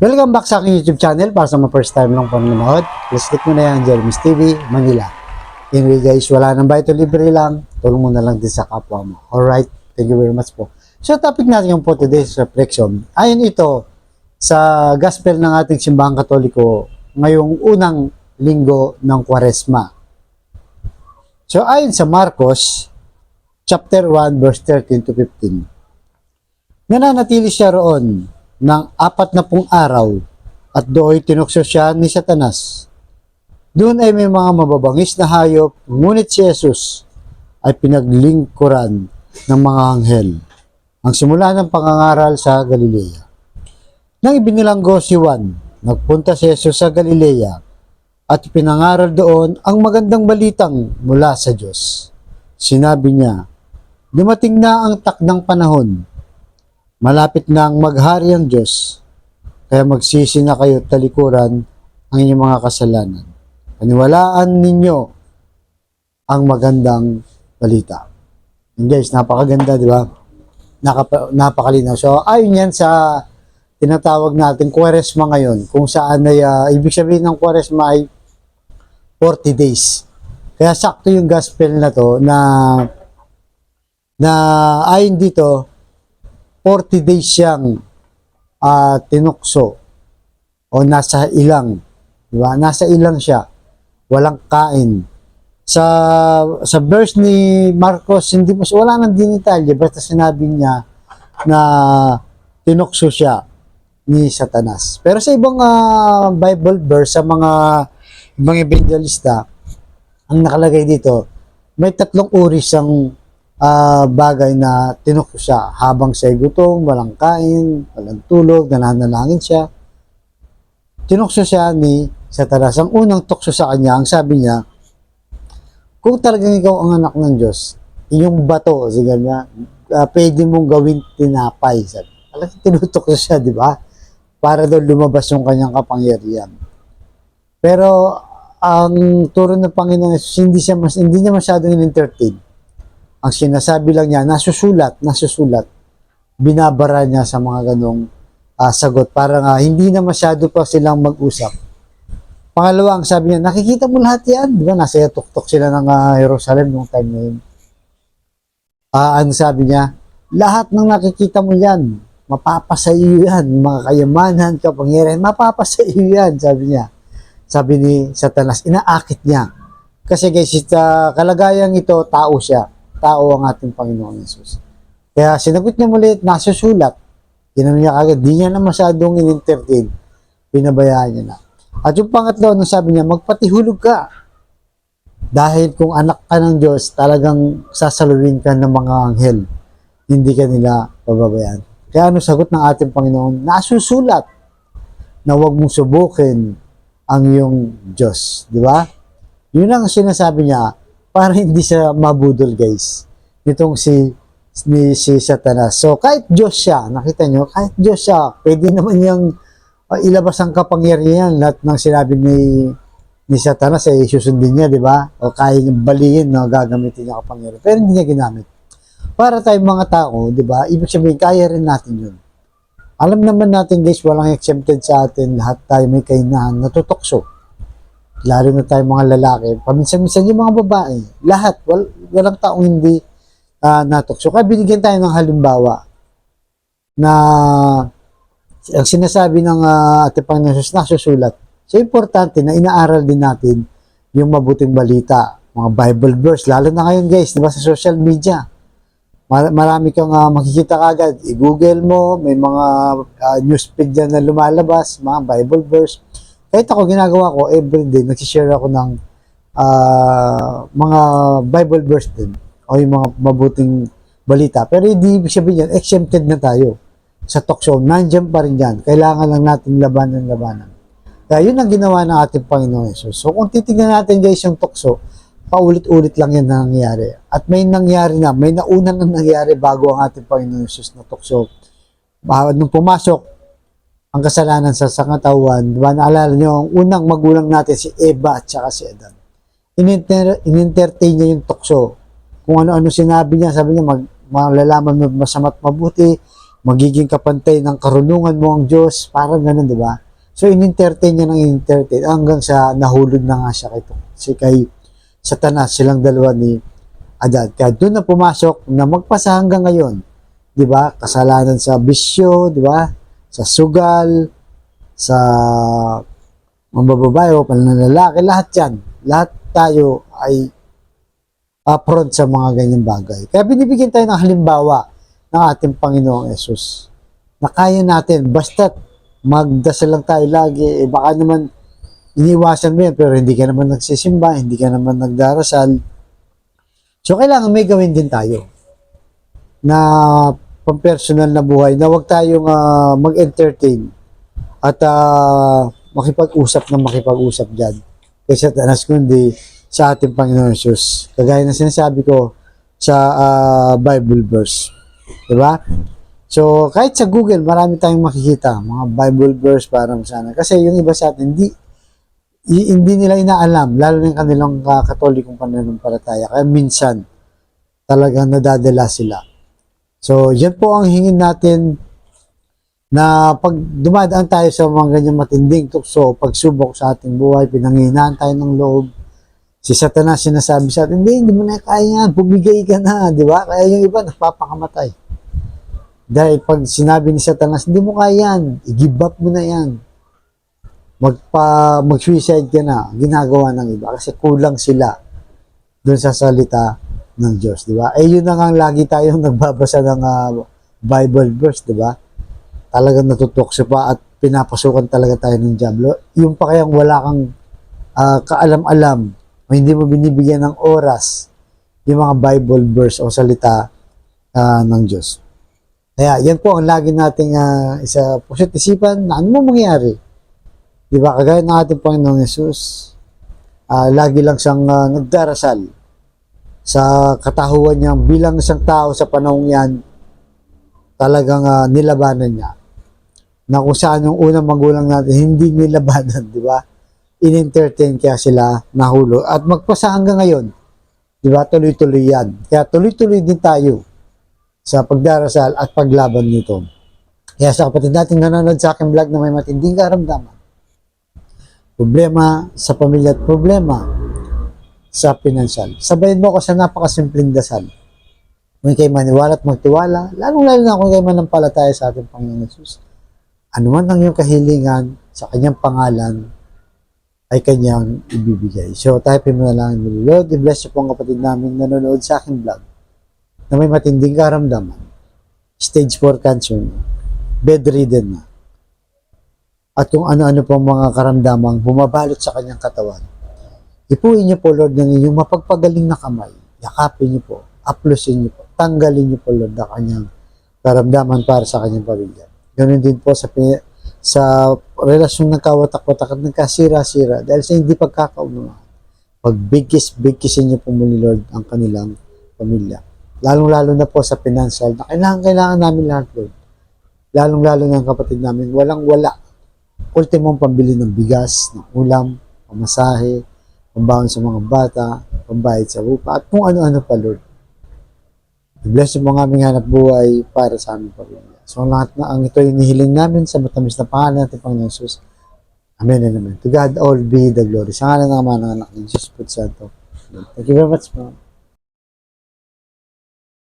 Welcome back sa aking YouTube channel. Para sa mga first time lang po nanonood, please click mo na yan, Jeremy's TV, Manila. Anyway guys, wala nang bayad o libre lang. Tulong mo na lang din sa kapwa mo. Alright, thank you very much po. So topic natin yung po today's reflection. Ayon ito sa gospel ng ating simbahang katoliko ngayong unang linggo ng Kwaresma. So ayon sa Marcos chapter 1 verse 13 to 15. Nananatili siya roon ng 40 araw at doon tinukso siya ni Satanas. Doon ay may mga mababangis na hayop, ngunit si Jesus ay pinaglingkuran ng mga anghel. Ang simula ng pangangaral sa Galilea. Nang ibinilanggo si Juan, nagpunta si Jesus sa Galilea at pinangaral doon ang magandang balitang mula sa Diyos. Sinabi niya, dumating na ang takdang panahon. Malapit na ang maghari ang Diyos, kaya magsisi na kayo talikuran ang inyong mga kasalanan. Paniwalaan ninyo ang magandang balita. And guys, napakaganda, di ba? Napakalinaw. So, ayon yan sa tinatawag natin Kwaresma ngayon, kung saan ay, ibig sabihin ng Kwaresma ay 40 days. Kaya sakto yung gospel na to na ayon dito, 40 days siyang tinukso o nasa ilang, di ba? Nasa ilang siya, walang kain. Sa verse ni Marcos, hindi mo wala nang dinitalye, basta sinabi niya na tinukso siya ni Satanas. Pero sa ibang Bible verse, sa mga ibang evangelista, ang nakalagay dito, may 3 uri siyang bagay na tinukso siya habang siya'y gutom, walang kain, walang tulog, nananalangin siya. Tinukso siya ni Satanas. Ang unang tukso sa kanya, ang sabi niya, kung talagang ikaw ang anak ng Diyos, yung bato, sige niya, pwede mong gawin tinapay. Talagang tinutukso siya, di ba? Para daw lumabas yung kanyang kapangyarihan. Pero ang turo ng Panginoon, hindi niya masyadong in-entertain. Ang sinasabi lang niya, nasusulat, binabara niya sa mga ganong sagot para nga hindi na masyado pa silang mag-usap. Pangalawa, ang sabi niya, nakikita mo lahat yan. Di ba? Nasa tuktok sila ng Jerusalem noong time na yun. Ang sabi niya, lahat ng nakikita mo yan, mapapasa iyo yan. Mga kayamanan, kapangyarihan, mapapasa iyo yan, sabi niya. Sabi ni Satanas, inaakit niya. Kasi guys, kalagayang ito, tao siya. Tao ang ating Panginoon Jesus. Kaya sinagot niya muli, nasusulat. Ginano niya kagad, di niya na masyadong in-entertain. Pinabayaan niya na. At yung pangatlo, nung sabi niya, magpatihulog ka. Dahil kung anak ka ng Diyos, talagang sasaluhin ka ng mga anghel. Hindi ka nila pababayaan. Kaya ano sagot ng ating Panginoon? Nasusulat na huwag mong subukin ang iyong Diyos. Di ba? Yun ang sinasabi niya para hindi siya mabudol, guys. Nitong si Satanas. So, kahit Diyos siya, nakita nyo, kahit Diyos siya, pwede naman niyang ilabas ang kapangyarihan. Lahat ng sinabi ni Satanas ay susundin niya, di ba? O kaya niyang balihin, no, gagamitin niya kapangyarihan. Pero hindi niya ginamit. Para tayong mga tao, di ba? Ibig sabihin, kaya rin natin yun. Alam naman natin, guys, walang exempted sa atin. Lahat tayo may kainahan, natutokso. Lalo na tayong mga lalaki, paminsan-minsan yung mga babae, lahat, walang taong hindi natukso. Kaya binigyan tayo ng halimbawa na ang sinasabi ng ating Panginoon Jesus nasusulat. So, importante na inaaral din natin yung mabuting balita, mga Bible verse, lalo na ngayon guys, di ba, sa social media. Marami kang makikita kagad, i-google mo, may mga newsfeed dyan na lumalabas, mga Bible verse. Kahit ako, ginagawa ko, everyday, nagsishare ako ng mga Bible verse din o yung mga mabuting balita. Pero hindi ibig sabihin yan, exempted na tayo sa talk show. Nandiyan pa rin yan. Kailangan lang natin labanan. Kaya yun ang ginawa ng ating Panginoon Jesus. So kung titignan natin guys yung talk show, paulit-ulit lang yan na nangyari. At may nangyari na, may nauna na nangyari bago ang ating Panginoon Jesus na talk show. Nung pumasok, ang kasalanan sa sangatawan, diba, naalala nyo, ang unang magulang natin, si Eva at saka si Adan. In-entertain niya yung tukso. Kung ano-ano sinabi niya, sabi niya, malalaman mo masama't mabuti, magiging kapantay ng karunungan mo ang Diyos, parang ganun, di ba? So, in-entertain niya ng in-entertain hanggang sa nahulog na nga siya kay Satanas, silang dalawa ni Adan. Kaya doon na pumasok na magpasa hanggang ngayon, di ba? Kasalanan sa bisyo, di ba? Sa sugal, sa mga babae o panlalaki, lahat yan. Lahat tayo ay prone sa mga ganyang bagay. Kaya binibigyan tayo ng halimbawa ng ating Panginoong Yesus na kaya natin, basta magdasal lang tayo lagi, baka naman iniwasan mo yan, pero hindi ka naman nagsisimba, hindi ka naman nagdarasal. So, kailangan may gawin din tayo na pang-personal na buhay, na huwag tayong mag-entertain at makipag-usap dyan kay Satanas, kundi sa ating Panginoon Jesus. Kagaya na sinasabi ko sa Bible verse. Diba? So, kahit sa Google, marami tayong makikita, mga Bible verse para sana. Kasi yung iba sa atin, hindi nila inaalam, lalo na yung kanilang katolikong pananampalataya. Kaya minsan, talagang nadadala sila. So, yan po ang hingin natin na pag dumadaan tayo sa mga ganyang matinding tukso, pagsubok sa ating buhay, pinanghinaan tayo ng loob, si Satanas sinasabi sa atin, hindi mo na kaya yan, bumigay ka na, di ba? Kaya yung iba, nagpapakamatay. Dahil pag sinabi ni Satanas, hindi mo kaya yan, i-give up mo na yan. Mag-suicide ka na, ginagawa ng iba. Kasi kulang sila doon sa salita ng Diyos, di ba? Yun na nga lagi tayong nagbabasa ng Bible verse, di ba? Talagang natutokso pa at pinapasukan talaga tayo ng diablo. Yung pa kayang wala kang kaalam-alam, o hindi mo binibigyan ng oras yung mga Bible verse o salita ng Diyos. Kaya yan po ang lagi nating isa puso't isipan na ano mo mangyari. Di ba? Kagaya ng ating Panginoong Yesus, lagi lang siyang nagdarasal sa katahuan niya bilang isang tao sa panahong yan, talagang nilabanan niya. Na kung saan yung unang magulang natin, hindi nilabanan, di ba? In-entertain kaya sila nahulog. At magpasa hanggang ngayon, di ba? Tuloy-tuloy yan. Kaya tuloy-tuloy din tayo sa pagdarasal at paglaban nito. Kaya sa kapatid natin nanonood sa aking vlog na may matinding karamdaman, problema sa pamilya at problema sa pinansyal, sabayin mo ako sa napakasimpleng dasal. Kung kayo maniwala at magtiwala, lalong-lalo na kung kayo manampalataya sa ating Panginoon Jesus, ano man ang iyong kahilingan sa kanyang pangalan ay kanyang ibibigay. So, type mo na lang, Lord, i-bless po ang kapatid namin nanonood sa aking vlog na may matinding karamdaman, stage 4 cancer, bedridden na, at kung ano-ano pong mga karamdamang bumabalot sa kanyang katawan. Ipuin niyo po, Lord, ng inyong mapagpagaling na kamay. Yakapin niyo po, aplusin niyo po, tanggalin niyo po, Lord, ang kanyang karamdaman para sa kanyang pamilya. Ganun din po sa relasyon ng kawatak-watak at nagkasira-sira dahil sa hindi pagkakaunawaan. Pagbigkis-bigkisin niyo po muli, Lord, ang kanilang pamilya. Lalong-lalo na po sa financial na kailangan namin lahat, Lord. Lalong-lalo na ang kapatid namin, walang-wala. Ultimong pambili ng bigas, ng ulam, pamasahe, pambaon sa mga bata, pambayad sa lupa, at kung ano-ano pa, Lord. I-bless mo ang aming hanap buhay para sa aming pamilya. So, lahat na ang ito inihiling namin sa matamis na pangalan natin, Panginoon Jesus. Amen and amen. To God all be the glory. Sa ngalan ng Ama, ng Anak, ng Jesus, Santo. Thank you very much, po.